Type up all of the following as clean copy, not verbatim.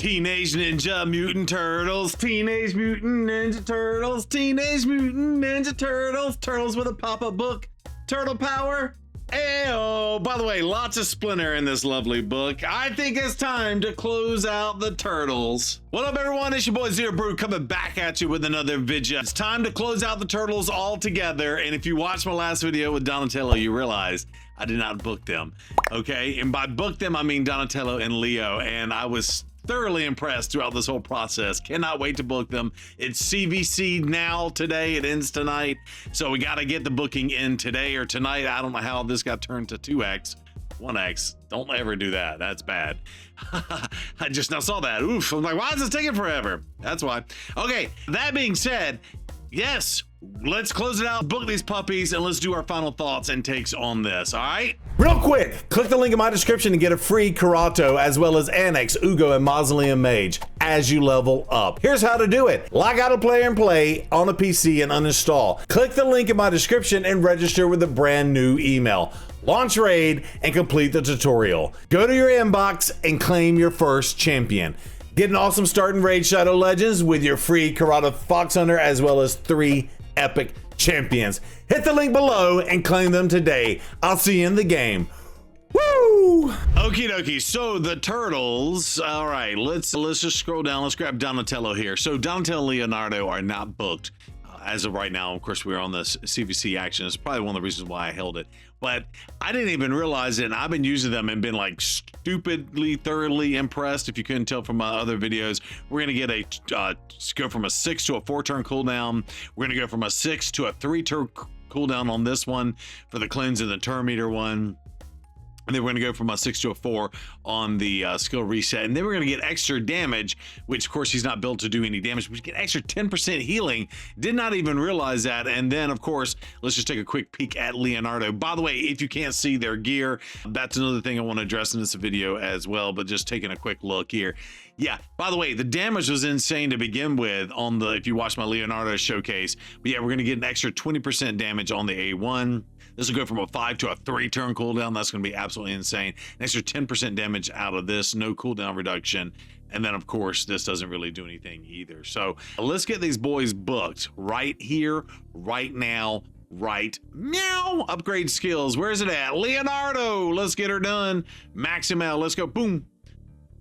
Teenage Ninja Mutant Turtles, Teenage Mutant Ninja Turtles, Teenage Mutant Ninja Turtles, Turtles with a pop-up book, Turtle Power. Ayo! By the way, lots of Splinter in this lovely book. I think it's time to close out the Turtles. What up, everyone? It's your boy ZEROBREW coming back at you with another video. It's time to close out the Turtles all together. And if you watched my last video with Donatello, you realize I did not book them. Okay? And by book them, I mean Donatello and Leo. And I was thoroughly impressed throughout this whole process. Cannot wait to book them. It's CVC now today. It ends tonight. So we got to get the booking in today or tonight. I don't know how this got turned to 2X. 1X. Don't ever do that. That's bad. I just now saw that. Oof. I'm like, why is this taking forever? That's why. Okay. That being said, yes, let's close it out, book these puppies, and let's do our final thoughts and takes on this. All right. Real quick, click the link in my description to get a free Karato as well as Annex, Ugo, and Mausoleum Mage as you level up. Here's how to do it. Log out of Player and Play on a PC and uninstall. Click the link in my description and register with a brand new email. Launch raid and complete the tutorial. Go to your inbox and claim your first champion. Get an awesome start in Raid Shadow Legends with your free Karato Fox Hunter as well as 3 epic champions. Hit the link below and claim them today. I'll see you in the game. Woo! Okie dokie. So the Turtles. All right, let's just scroll down. Let's grab Donatello here. So Donatello and Leonardo are not booked as of right now. Of course, we're on this CVC action. It's probably one of the reasons why I held it. But I didn't even realize it, and I've been using them and been like stupidly, thoroughly impressed. If you couldn't tell from my other videos, we're gonna get go from a 6 to a 4-turn cooldown. We're gonna go from a 6 to a 3-turn cooldown on this one for the cleanse and the turn meter one. And then we're going to go from a 6 to a 4 on the skill reset. And then we're going to get extra damage, which of course he's not built to do any damage. We get extra 10% healing. Did not even realize that. And then of course, let's just take a quick peek at Leonardo. By the way, if you can't see their gear, that's another thing I want to address in this video as well. But just taking a quick look here. Yeah, by the way, the damage was insane to begin with on the, if you watch my Leonardo showcase. But yeah, we're going to get an extra 20% damage on the A1. This will go from a 5 to a 3-turn cooldown. That's going to be absolutely insane. An extra 10% damage out of this, no cooldown reduction. And then, of course, this doesn't really do anything either. So let's get these boys booked right here, right now, right meow. Upgrade skills. Where's it at? Leonardo. Let's get her done. Max him out. Let's go. Boom.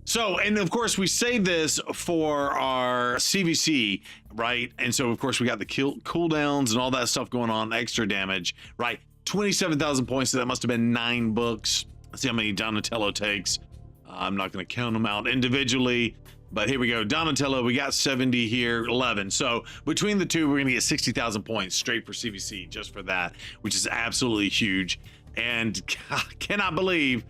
So, and of course, we save this for our CVC, right? And so, of course, we got the cooldowns and all that stuff going on, extra damage, right? 27,000 points, so that must have been 9 books. Let's see how many Donatello takes. I'm not going to count them out individually, but here we go. Donatello, we got 70 here, 11. So between the two, we're going to get 60,000 points straight for CVC just for that, which is absolutely huge. And cannot believe,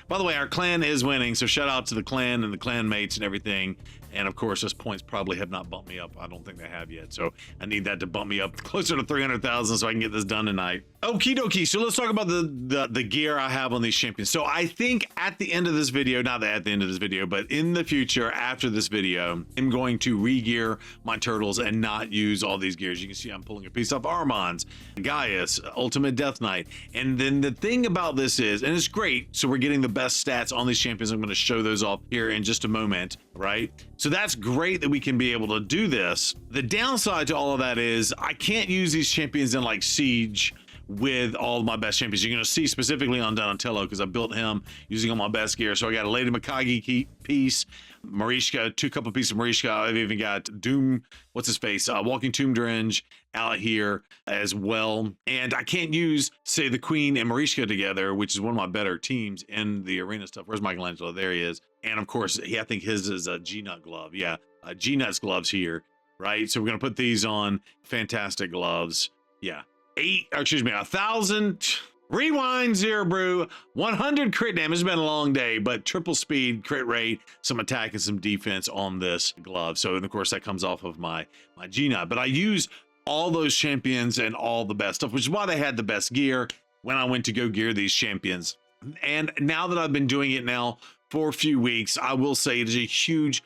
by the way, our clan is winning. So shout out to the clan and the clan mates and everything. And of course, those points probably have not bumped me up. I don't think they have yet. So I need that to bump me up closer to 300,000 so I can get this done tonight. Okie dokie. So let's talk about the gear I have on these champions. So I think at the end of this video, not at the end of this video, but in the future after this video, I'm going to re-gear my turtles and not use all these gears. You can see I'm pulling a piece off Armand's, Gaius, Ultimate Death Knight. And then the thing about this is, and it's great, so we're getting the best stats on these champions. I'm going to show those off here in just a moment, right? So that's great that we can be able to do this. The downside to all of that is I can't use these champions in like Siege with all of my best champions. You're going to see specifically on Donatello because I built him using all my best gear. So I got a Lady Mikage piece, Marishka, 2 couple pieces of Marishka. I've even got Doom, what's his face, Walking Tomb Drench out here as well. And I can't use, say, the Queen and Marishka together, which is one of my better teams in the arena stuff. Where's Michelangelo? There he is. And of course, I think his is a G-Nut glove. Yeah, G-Nut's gloves here, right? So we're going to put these on. Fantastic gloves. Yeah. 1,000. Rewind, ZEROBREW. 100 crit damage. It's been a long day, but triple speed, crit rate, some attack, and some defense on this glove. So, and of course, that comes off of my G-Nut. But I use all those champions and all the best stuff, which is why they had the best gear when I went to go gear these champions. And now that I've been doing it now for a few weeks, I will say it is a huge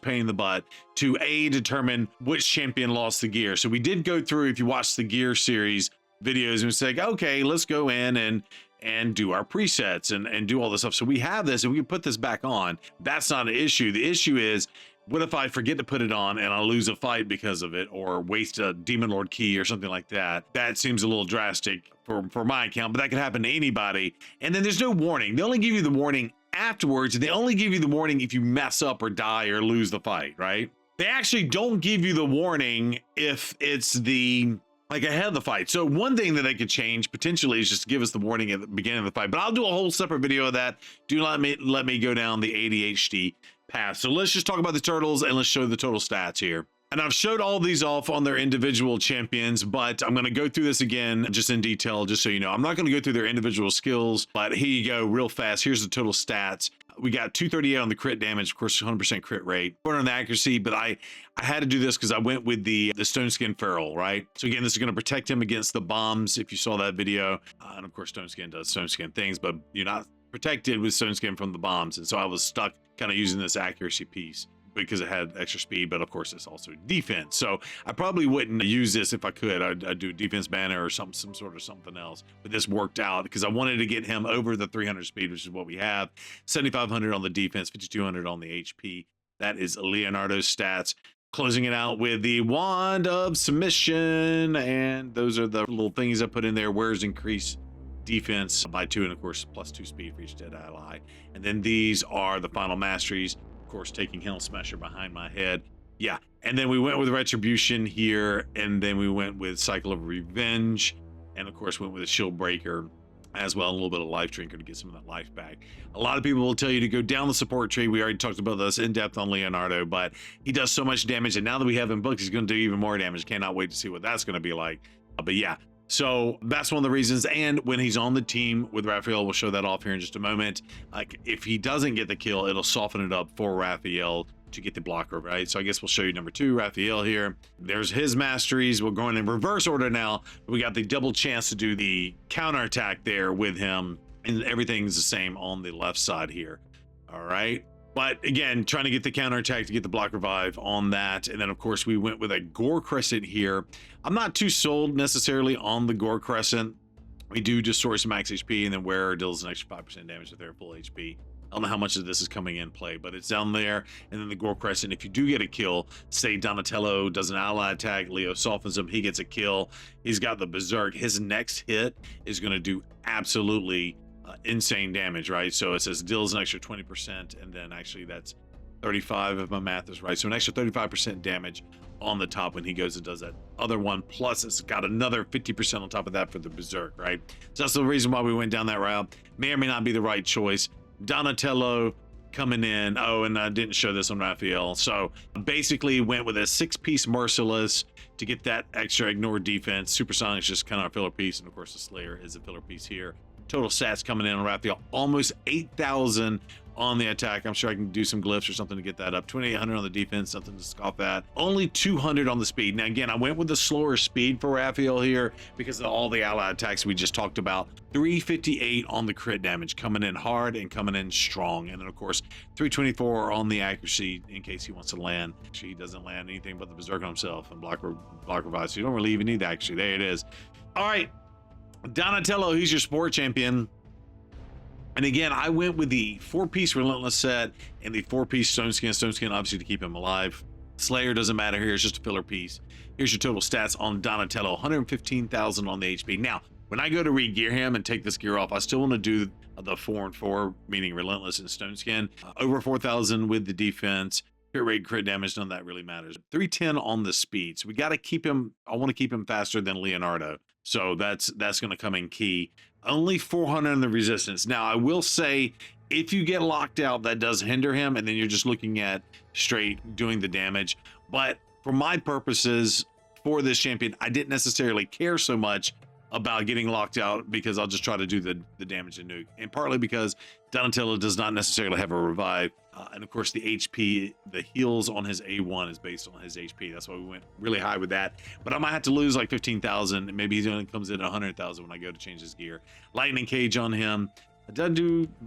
pain in the butt to determine which champion lost the gear. So we did go through, if you watch the gear series videos, and we said, okay, let's go in and and do our presets and do all this stuff. So we have this and we can put this back on. That's not an issue. The issue is, what if I forget to put it on and I lose a fight because of it, or waste a Demon Lord key or something like that? That seems a little drastic for my account, but that could happen to anybody. And then there's no warning. They only give you the warning afterwards, and they only give you the warning if you mess up or die or lose the fight, right? They actually don't give you the warning if it's like ahead of the fight. So one thing that they could change potentially is just give us the warning at the beginning of the fight, but I'll do a whole separate video of that. Do not let me go down the ADHD path. So let's just talk about the turtles and let's show the total stats here. And I've showed all these off on their individual champions, but I'm going to go through this again just in detail, just so you know. I'm not going to go through their individual skills, but here you go real fast. Here's the total stats. We got 238 on the crit damage, of course, 100% crit rate, 400 on the accuracy, but I had to do this because I went with the Stone Skin Feral, right? So again, this is going to protect him against the bombs, if you saw that video. And of course, Stone Skin does Stone Skin things, but you're not protected with Stone Skin from the bombs. And so I was stuck kind of using this accuracy piece because it had extra speed, but of course it's also defense. So I probably wouldn't use this if I could. I'd do defense banner or some sort of something else. But this worked out because I wanted to get him over the 300 speed, which is what we have. 7,500 on the defense, 5,200 on the HP. That is Leonardo's stats. Closing it out with the Wand of Submission, and those are the little things I put in there. Where's increased defense by 2, and of course +2 speed for each dead ally. And then these are the final masteries. Of course, taking Helm Smasher behind my head. Yeah, and then we went with Retribution here, and then we went with Cycle of Revenge, and of course went with a Shield Breaker as well, a little bit of Life Drinker to get some of that life back. A lot of people will tell you to go down the support tree. We already talked about this in depth on Leonardo, but he does so much damage, and now that we have him booked, he's going to do even more damage. Cannot wait to see what that's going to be like. But yeah, so that's one of the reasons. And when he's on the team with Raphael, we'll show that off here in just a moment. Like if he doesn't get the kill, it'll soften it up for Raphael to get the blocker, right? So I guess we'll show you number 2, Raphael here. There's his masteries. We're going in reverse order now. We got the double chance to do the counterattack there with him, and everything's the same on the left side here. All right. But again, trying to get the counterattack to get the block revive on that. And then of course we went with a Gore Crescent here. I'm not too sold necessarily on the Gore Crescent. We do just source max HP, and then Wearer deals an extra 5% damage if they're full HP. I don't know how much of this is coming in play, but it's down there. And then the Gore Crescent, if you do get a kill, say Donatello does an ally attack, Leo softens him, he gets a kill. He's got the Berserk. His next hit is going to do absolutely insane damage, right? So it says deals an extra 20%, and then actually that's 35 if my math is right. So an extra 35% damage on the top when he goes and does that other one, plus it's got another 50% on top of that for the Berserk, right? So that's the reason why we went down that route. May or may not be the right choice. Donatello coming in. Oh, and I didn't show this on Raphael. So basically went with a 6-piece Merciless to get that extra ignore defense. Supersonic's just kind of a filler piece, and of course the Slayer is a filler piece here. Total stats coming in on Raphael, almost 8,000 on the attack. I'm sure I can do some glyphs or something to get that up. 2,800 on the defense, something to scoff at. Only 200 on the speed. Now again, I went with the slower speed for Raphael here because of all the ally attacks we just talked about. 358 on the crit damage, coming in hard and coming in strong. And then of course 324 on the accuracy in case he wants to land. Actually, he doesn't land anything but the Berserk on himself and block revive, so you don't really even need that. Actually, there it is. All right, Donatello, he's your sport champion. And again, I went with the 4-piece Relentless set and the 4-piece Stone Skin obviously to keep him alive. Slayer doesn't matter here, it's just a filler piece. Here's your total stats on Donatello, 115,000 on the HP. Now, when I go to re-gear him and take this gear off, I still want to do the 4 and 4, meaning Relentless and Stone Skin. Over 4,000 with the defense. Crit rate, crit damage, none of that really matters. 310 on the speed. So we got to keep him, I want to keep him faster than Leonardo. So that's going to come in key. Only 400 in the resistance. Now, I will say, if you get locked out, that does hinder him, and then you're just looking at straight doing the damage. But for my purposes, for this champion, I didn't necessarily care so much about getting locked out because I'll just try to do the damage and nuke. And partly because Donatello does not necessarily have a revive. And of course the HP, the heals on his A1 is based on his HP. That's why we went really high with that. But I might have to lose like 15,000. Maybe he only comes in at 100,000 when I go to change his gear. Lightning Cage on him. Did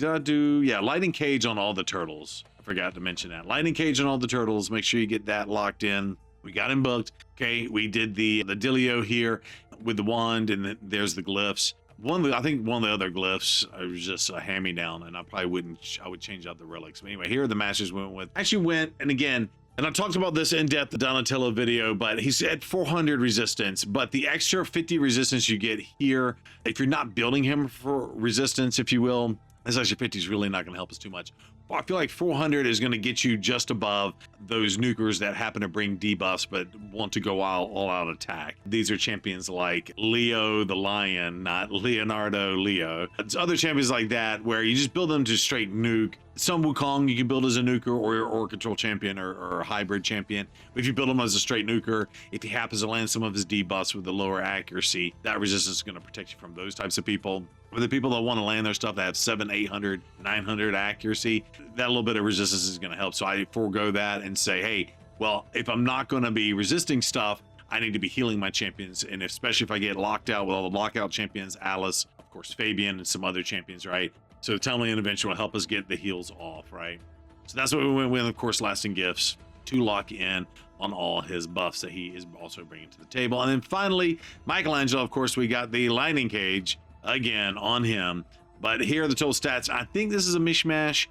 I do, yeah, Lightning Cage on all the turtles. I forgot to mention that. Lightning Cage on all the turtles. Make sure you get that locked in. We got him booked. Okay, we did the Dilio here with the wand, and there's the glyphs. I think one of the other glyphs was just a hand-me-down, and I would change out the relics. But anyway, here are the masters we went with. Actually went, and again, and I talked about this in depth, the Donatello video, but he's at 400 resistance, but the extra 50 resistance you get here, if you're not building him for resistance, if you will, this extra 50 is really not going to help us too much. I feel like 400 is going to get you just above those nukers that happen to bring debuffs but want to go all out attack. These are champions like Leo the Lion, not Leonardo Leo. It's other champions like that where you just build them to straight nuke. Some Wukong you can build as a nuker or control champion or a hybrid champion. But if you build him as a straight nuker, if he happens to land some of his debuffs with the lower accuracy, that resistance is going to protect you from those types of people. For the people that want to land their stuff that have 700, 800, 900 accuracy, that little bit of resistance is going to help. So I forego that and say, hey, well, if I'm not going to be resisting stuff, I need to be healing my champions. And especially if I get locked out with all the lockout champions, Alice, of course, Fabian, and some other champions, right? So the Timely Intervention will help us get the heals off, right? So that's what we went with, of course, Lasting Gifts to lock in on all his buffs that he is also bringing to the table. And then finally, Michelangelo, of course, we got the Lightning Cage again on him. But here are the total stats. I think this is a mishmash.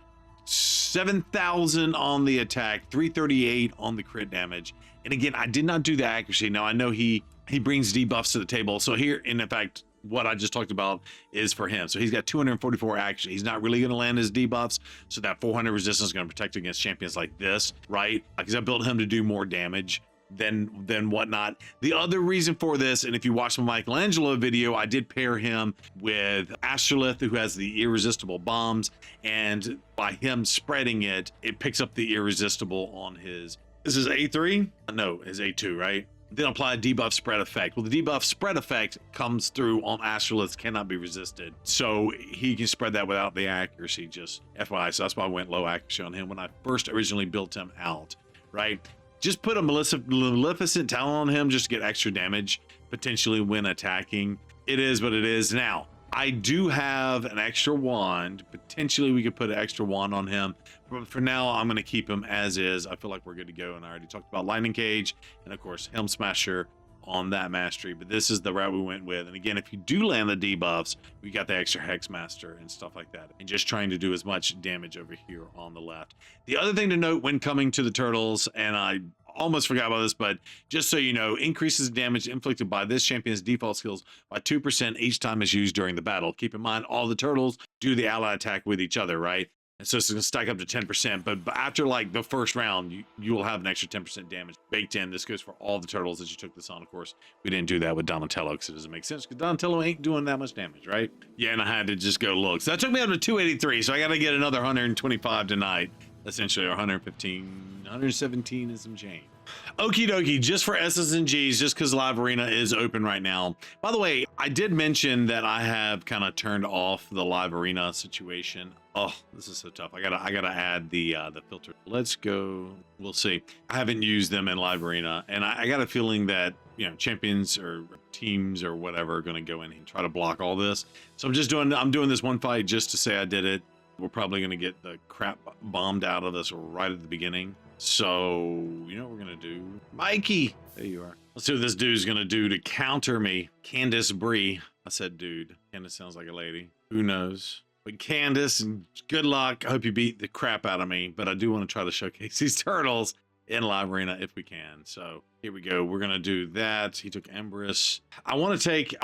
7,000 on the attack, 338 on the crit damage. And again, I did not do the accuracy. Now I know he brings debuffs to the table. So here, in effect, what I just talked about is for him. So he's got 244 accuracy. He's not really going to land his debuffs. So that 400 resistance is going to protect against champions like this, right? Because I built him to do more damage than whatnot. The other reason for this, and if you watch my Michelangelo video, I did pair him with Astrolith, who has the irresistible bombs, and by him spreading it, it picks up the irresistible on his, this is A3? No, his A2, right? Then apply a debuff spread effect. Well, the debuff spread effect comes through on Astroliths, cannot be resisted. So he can spread that without the accuracy, just FYI. So that's why I went low accuracy on him when I first originally built him out, right? Just put a Maleficent Talon on him just to get extra damage, potentially when attacking. It is what it is. Now, I do have an extra wand. Potentially, we could put an extra wand on him. But for now, I'm going to keep him as is. I feel like we're good to go. And I already talked about Lightning Cage and, of course, Helm Smasher on that mastery. But this is the route we went with. And again, if you do land the debuffs, we got the extra Hex Master and stuff like that. And just trying to do as much damage over here on the left. The other thing to note when coming to the turtles, and I almost forgot about this, but just so you know, increases damage inflicted by this champion's default skills by 2% each time it's used during the battle. Keep in mind, all the turtles do the ally attack with each other, right? And so it's going to stack up to 10%, but after like the first round, you will have an extra 10% damage baked in. This goes for all the turtles as you took this on. Of course, we didn't do that with Donatello because it doesn't make sense because Donatello ain't doing that much damage, right? Yeah, and I had to just go look. So that took me up to 283, so I got to get another 125 tonight, essentially, or 115, 117 and some change. Okie dokie, just for S's and G's, just because Live Arena is open right now. By the way, I did mention that I have kind of turned off the Live Arena situation. Oh, this is so tough. I gotta add the filter. Let's go. We'll see. I haven't used them in Live Arena, and I got a feeling that, you know, champions or teams or whatever are going to go in and try to block all this. So I'm doing this one fight just to say I did it. We're probably going to get the crap bombed out of us right at the beginning. So, you know what we're going to do? Mikey! There you are. Let's see what this dude's going to do to counter me. Candace Bree. I said dude. Candace sounds like a lady. Who knows? But Candace, good luck. I hope you beat the crap out of me. But I do want to try to showcase these turtles in Live Arena if we can. So here we go. We're going to do that. He took Empress. I want to take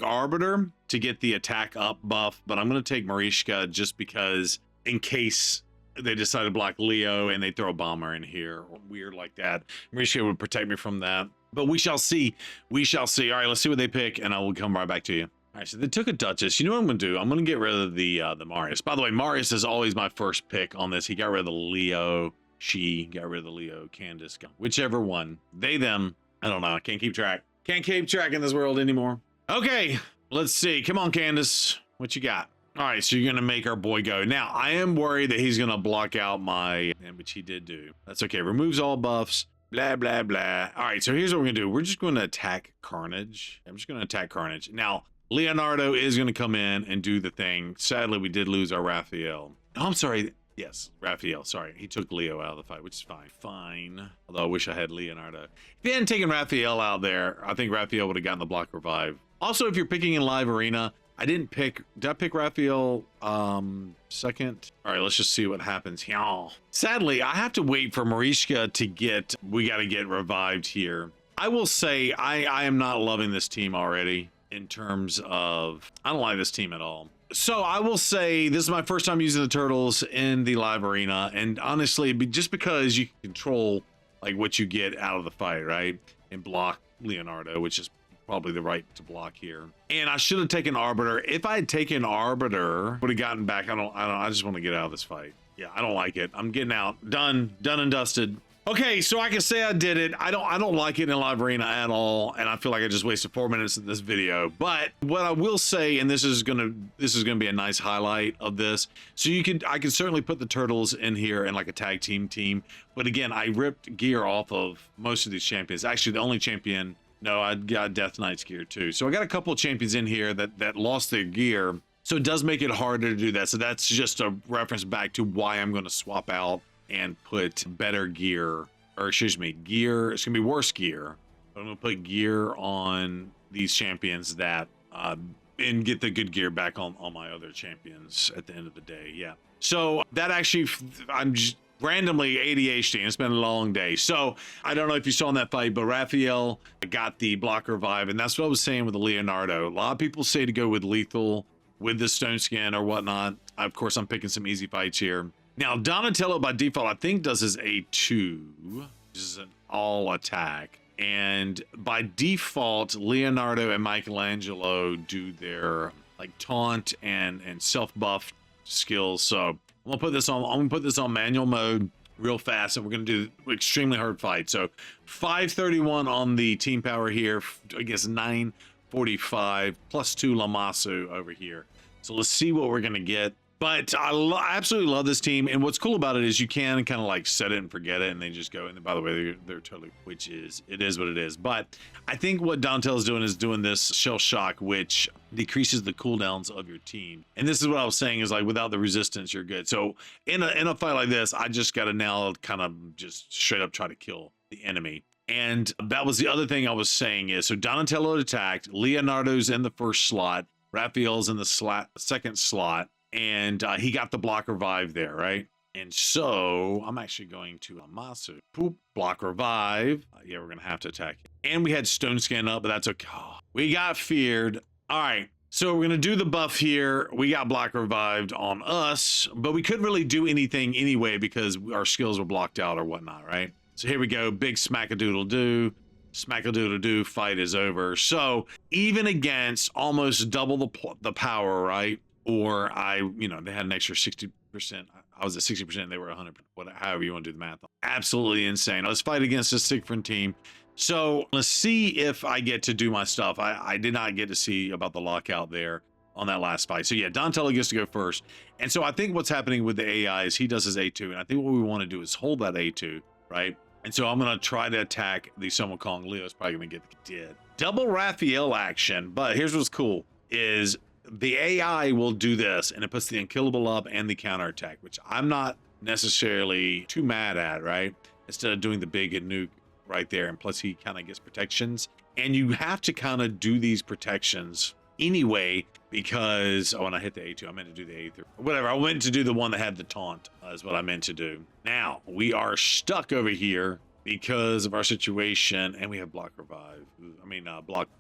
Arbiter to get the attack up buff, but I'm going to take Mariska just because in case they decide to block Leo and they throw a bomber in here or weird like that. Mariska would protect me from that, but we shall see. We shall see. All right, let's see what they pick and I will come right back to you. All right, so they took a Duchess. You know what I'm going to do? I'm going to get rid of the Marius. By the way, Marius is always my first pick on this. He got rid of the Leo. She got rid of the Leo. Candace, whichever one. They, them. I don't know. I can't keep track. Can't keep track in this world anymore. Okay, let's see. Come on, Candace. What you got? All right, so you're going to make our boy go. Now, I am worried that he's going to block out my, which he did do. That's okay. Removes all buffs. Blah, blah, blah. All right, so here's what we're going to do. We're just going to attack Carnage. I'm just going to attack Carnage. Now, Leonardo is going to come in and do the thing. Sadly, we did lose our Raphael. Oh, I'm sorry. Yes, Raphael. Sorry, he took Leo out of the fight, which is fine. Fine. Although I wish I had Leonardo. If he hadn't taken Raphael out there, I think Raphael would have gotten the block revive. Also, if you're picking in Live Arena, I didn't pick, did I pick Raphael second? All right, let's just see what happens here. Sadly, I have to wait for Mariska to get, we got to get revived here. I will say I am not loving this team already in terms of, I don't like this team at all. So I will say this is my first time using the turtles in the live arena, and honestly, just because you can control like what you get out of the fight, right? And block Leonardo, which is probably the right to block here. And I should have taken Arbiter. If I had taken Arbiter, would have gotten back. I just want to get out of this fight. Yeah, I don't like it. I'm getting out. Done and dusted. Okay, so I can say I did it. I don't like it in live arena at all, and I feel like I just wasted 4 minutes in this video. But what I will say, and this is gonna be a nice highlight of this. So I could certainly put the turtles in here in like a tag team. But again, I ripped gear off of most of these champions. Actually, the only champion, no, I got Death Knight's gear too. So I got a couple of champions in here that lost their gear. So it does make it harder to do that. So that's just a reference back to why I'm going to swap out and put better gear, or excuse me, gear. It's gonna be worse gear, but I'm gonna put gear on these champions that and get the good gear back on my other champions at the end of the day. Yeah, so that actually, I'm just randomly ADHD, and it's been a long day. So I don't know if you saw in that fight, but Raphael got the block revive, and that's what I was saying with the Leonardo. A lot of people say to go with lethal with the stone skin or whatnot. Of course, I'm picking some easy fights here. Now, Donatello by default, I think, does his A2, which is an all attack. And by default, Leonardo and Michelangelo do their like taunt and self-buff skills. So I'm gonna put this on manual mode real fast, and we're gonna do extremely hard fight. So 531 on the team power here, I guess 945 plus 2 Lamasu over here. So let's see what we're gonna get. But I absolutely love this team, and what's cool about it is you can kind of like set it and forget it, and they just go. And by the way, they're totally, which is, it is what it is. But I think what Donatello's doing is doing this shell shock, which decreases the cooldowns of your team. And this is what I was saying is like without the resistance, you're good. So in a fight like this, I just got to now kind of just straight up try to kill the enemy. And that was the other thing I was saying is, so Donatello attacked, Leonardo's in the first slot, Raphael's in the second slot. And he got the block revive there, right? And so I'm actually going to Amasu. Poop, block revive. Yeah, we're gonna have to attack him. And we had stone skin up, but that's okay. Oh, we got feared. All right, so we're gonna do the buff here. We got block revived on us, but we couldn't really do anything anyway because our skills were blocked out or whatnot, right? So here we go, big smack-a-doodle-doo. Smack-a-doodle-doo, fight is over. So even against almost double the power, right? Or they had an extra 60%. I was at 60%, they were 100%, however you want to do the math. Absolutely insane. Let's fight against this Siegfried team. So let's see if I get to do my stuff. I did not get to see about the lockout there on that last fight. So yeah, Donatello gets to go first. And so I think what's happening with the AI is he does his A2. And I think what we want to do is hold that A2, right? And so I'm going to try to attack the Sun Wukong. Leo's probably going to get the dead. Double Raphael action. But here's what's cool is the AI will do this, and it puts the unkillable up and the counterattack, which I'm not necessarily too mad at, right? Instead of doing the big nuke right there, and plus he kind of gets protections. And you have to kind of do these protections anyway, because when I hit the A2, I meant to do the A3. Whatever, I went to do the one that had the taunt, is what I meant to do. Now, we are stuck over here because of our situation, and we have block revive.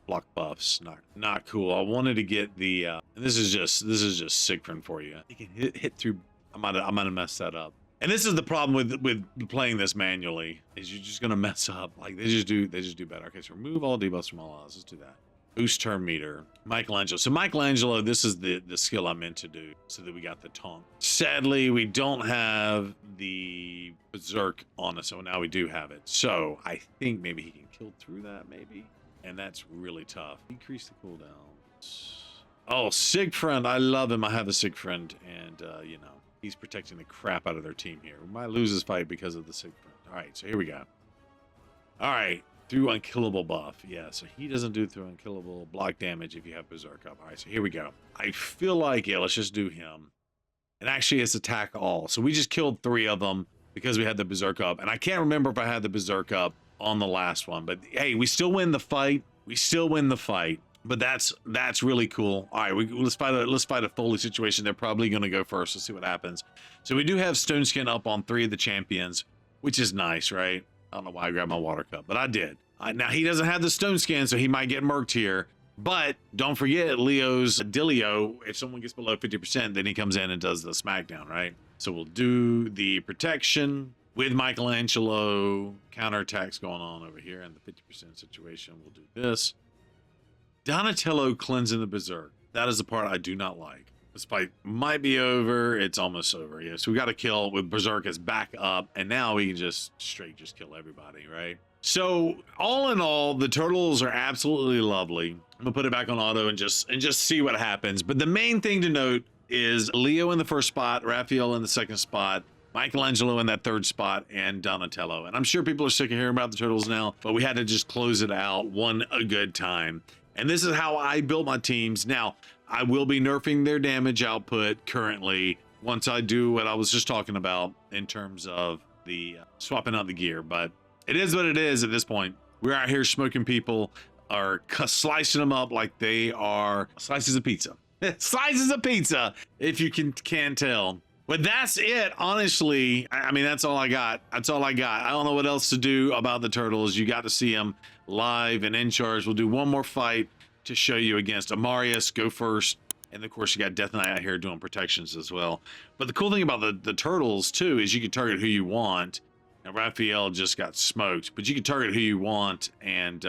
Block buffs. Not cool. I wanted to get the and this is just Siegfried for you. You can hit through. I might have messed that up. And this is the problem with playing this manually, is you're just gonna mess up. Like they just do better. Okay, so remove all debuffs from all odds. Let's do that. Boost turn meter. Michelangelo. So Michelangelo, this is the skill I meant to do, so that we got the taunt. Sadly, we don't have the berserk on us, so now we do have it. So I think maybe he can kill through that, maybe. And that's really tough. Decrease the cooldowns. Oh, Siegfried, I love him. I have a Siegfried, and he's protecting the crap out of their team here. We might lose this fight because of the Siegfried. All right, so here we go. All right. Through unkillable buff. Yeah, so he doesn't do through unkillable block damage if you have berserk up. All right, so here we go. I feel like, yeah, let's just do him. And actually it's attack all. So we just killed 3 of them because we had the berserk up. And I can't remember if I had the berserk up on the last one. But hey, we still win the fight. We still win the fight. But that's really cool. All right, let's fight a Foley situation. They're probably going to go first. Let's see what happens. So we do have Stone Skin up on 3 of the champions, which is nice, right? I don't know why I grabbed my water cup, but I did. Now he doesn't have the Stone Skin, so he might get murked here. But don't forget Leo's Delio. If someone gets below 50%, then he comes in and does the smackdown, right? So we'll do the protection with Michelangelo. Counterattacks going on over here in the 50% situation. We'll do this. Donatello cleansing the Berserk. That is the part I do not like. This fight might be over. It's almost over. Yeah, so we got to kill with Berserk as back up, and now we can just kill everybody, right? So all in all, the turtles are absolutely lovely. I'm gonna put it back on auto and just see what happens. But the main thing to note is Leo in the first spot, Raphael in the second spot, Michelangelo in that third spot, and Donatello. And I'm sure people are sick of hearing about the turtles now, but we had to just close it out one a good time. And this is how I built my teams. Now, I will be nerfing their damage output currently once I do what I was just talking about in terms of the swapping out the gear. But it is what it is at this point. We're out here smoking people, or slicing them up like they are slices of pizza. Slices of pizza, if you can tell. But that's it, honestly. I mean, that's all I got. That's all I got. I don't know what else to do about the turtles. You got to see them live and in charge. We'll do one more fight to show you against Amarius. Go first. And of course, you got Death Knight out here doing protections as well. But the cool thing about the turtles, too, is you can target who you want. And Raphael just got smoked. But you can target who you want, and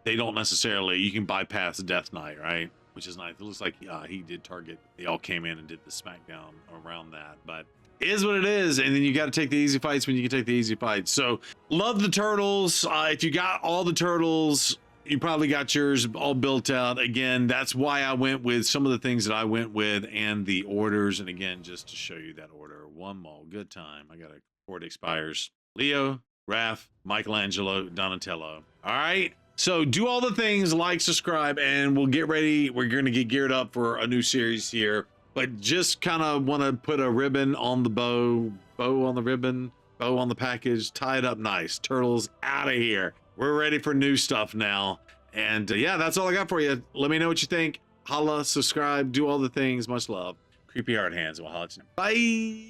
they don't necessarily... You can bypass Death Knight, right? Which is nice. It looks like he did target. They all came in and did the smackdown around that. But it is what it is. And then you got to take the easy fights when you can take the easy fights. So love the turtles. If you got all the turtles, you probably got yours all built out. Again, that's why I went with some of the things that I went with and the orders. And again, just to show you that order. One more good time. I got before it expires. Leo, Raph, Michelangelo, Donatello. All right. So do all the things, like, subscribe, and we'll get ready. We're going to get geared up for a new series here. But just kind of want to put a ribbon on the bow on the ribbon, bow on the package, tie it up nice. Turtles out of here. We're ready for new stuff now. And yeah, that's all I got for you. Let me know what you think. Holla, subscribe, do all the things. Much love. Creepy Art Hands. We'll holla at you. Bye.